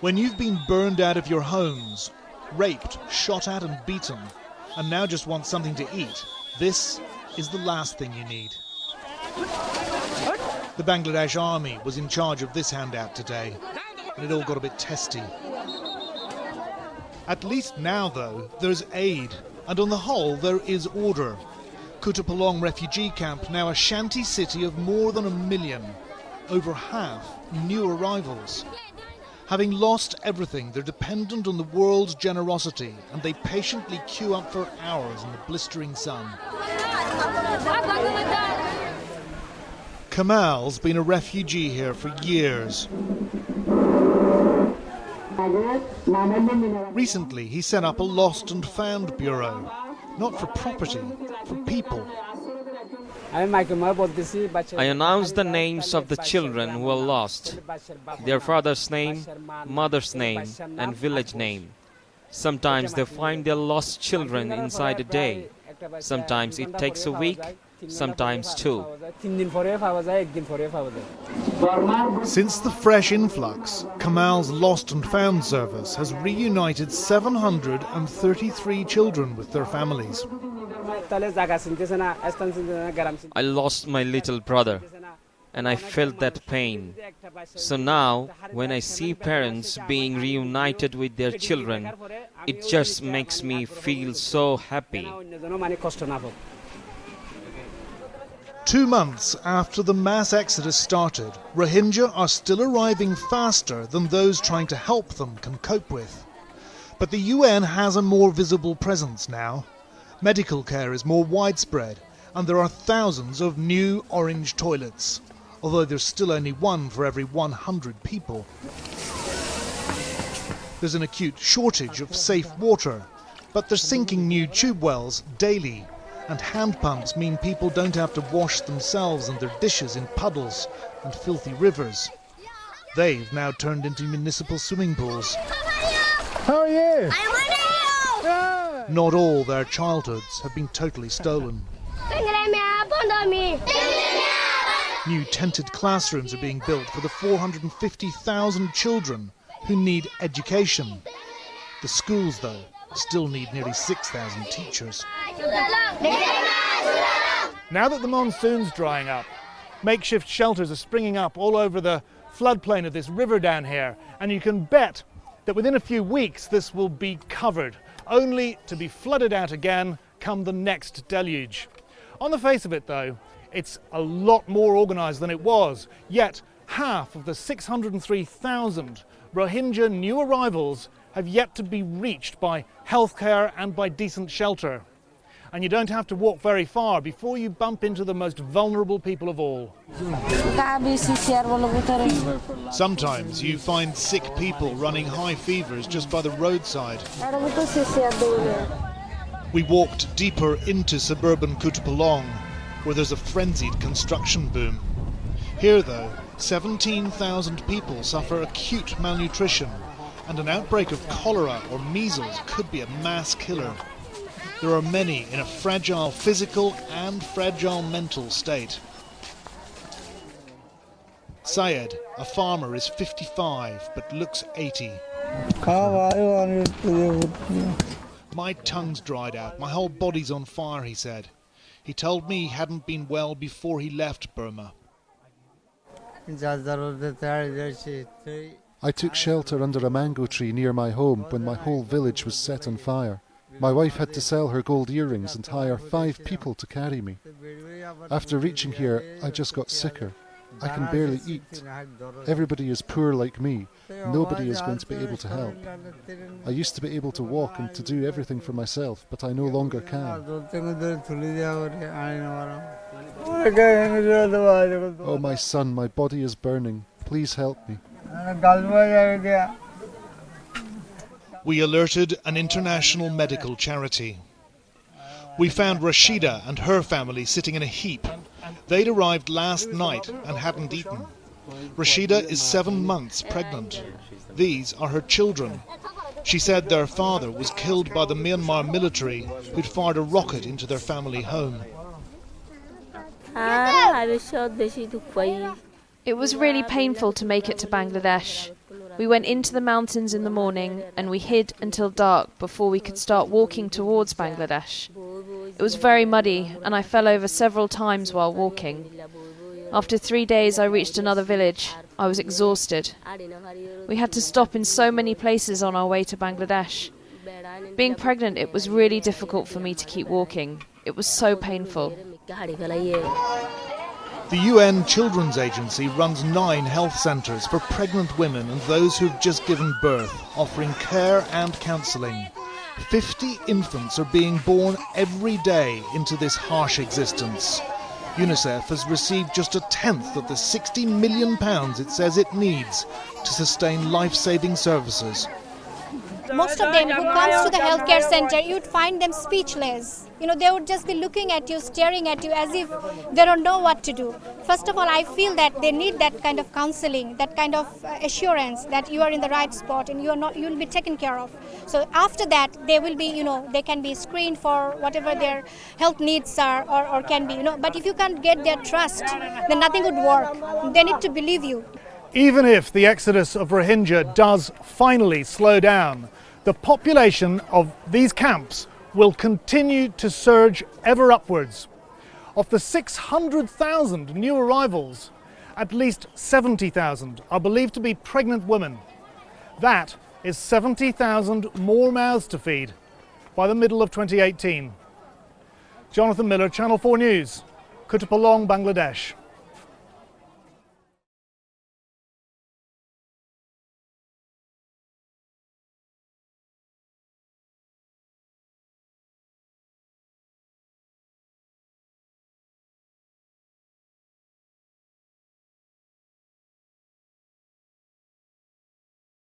When you've been burned out of your homes, raped, shot at and beaten, and now just want something to eat, this is the last thing you need. The Bangladesh army was in charge of this handout today, and it all got a bit testy. At least now, though, there's aid, and on the whole there is order. Kutupalong refugee camp, now a shanty city of more than 1 million, over half new arrivals. Having lost everything, they're dependent on the world's generosity, and they patiently queue up for hours in the blistering sun. Kamal's been a refugee here for years. Recently, he set up a lost and found bureau, not for property, for people. I announce the names of the children who are lost, their father's name, mother's name, and village name. Sometimes they find their lost children inside a day. Sometimes it takes a week, sometimes 2. Since the fresh influx, Kamal's Lost and Found service has reunited 733 children with their families. I lost my little brother, and I felt that pain. So now, when I see parents being reunited with their children, it just makes me feel so happy. 2 months after the mass exodus started, Rohingya are still arriving faster than those trying to help them can cope with. But the UN has a more visible presence now. Medical care is more widespread, and there are thousands of new orange toilets, although there's still only one for every 100 people. There's an acute shortage of safe water, but they're sinking new tube wells daily, and hand pumps mean people don't have to wash themselves and their dishes in puddles and filthy rivers. They've now turned into municipal swimming pools. How are you? Not all their childhoods have been totally stolen. New tented classrooms are being built for the 450,000 children who need education. The schools, though, still need nearly 6,000 teachers. Now that the monsoon's drying up, makeshift shelters are springing up all over the floodplain of this river down here, and you can bet that within a few weeks this will be covered, only to be flooded out again come the next deluge. On the face of it, though, it's a lot more organised than it was, yet half of the 603,000 Rohingya new arrivals have yet to be reached by healthcare and by decent shelter. And you don't have to walk very far before you bump into the most vulnerable people of all. Sometimes you find sick people running high fevers just by the roadside. We walked deeper into suburban Kutupalong, where there's a frenzied construction boom. Here, though, 17,000 people suffer acute malnutrition, and an outbreak of cholera or measles could be a mass killer. There are many in a fragile physical and fragile mental state. Syed, a farmer, is 55 but looks 80. My tongue's dried out, my whole body's on fire, he said. He told me he hadn't been well before he left Burma. I took shelter under a mango tree near my home when my whole village was set on fire. My wife had to sell her gold earrings and hire 5 people to carry me. After reaching here, I just got sicker. I can barely eat. Everybody is poor like me. Nobody is going to be able to help. I used to be able to walk and to do everything for myself, but I no longer can. Oh, my son, my body is burning. Please help me. We alerted an international medical charity. We found Rashida and her family sitting in a heap. They'd arrived last night and hadn't eaten. Rashida is 7 months pregnant. These are her children. She said their father was killed by the Myanmar military who'd fired a rocket into their family home. It was really painful to make it to Bangladesh. We went into the mountains in the morning and we hid until dark before we could start walking towards Bangladesh. It was very muddy and I fell over several times while walking. After 3 days I reached another village. I was exhausted. We had to stop in so many places on our way to Bangladesh. Being pregnant, it was really difficult for me to keep walking. It was so painful. The UN Children's Agency runs 9 health centres for pregnant women and those who've just given birth, offering care and counselling. 50 infants are being born every day into this harsh existence. UNICEF has received just 1/10 of the £60 million it says it needs to sustain life-saving services. Most of them who comes to the healthcare center, you'd find them speechless. They would just be looking at you, staring at you as if they don't know what to do. First of all, I feel that they need that kind of counseling, that kind of assurance that you are in the right spot and you'll be taken care of. So after that, they will be, they can be screened for whatever their health needs are or can be, But if you can't get their trust, then nothing would work. They need to believe you. Even if the exodus of Rohingya does finally slow down, the population of these camps will continue to surge ever upwards. Of the 600,000 new arrivals, at least 70,000 are believed to be pregnant women. That is 70,000 more mouths to feed by the middle of 2018. Jonathan Miller, Channel 4 News, Kutupalong, Bangladesh.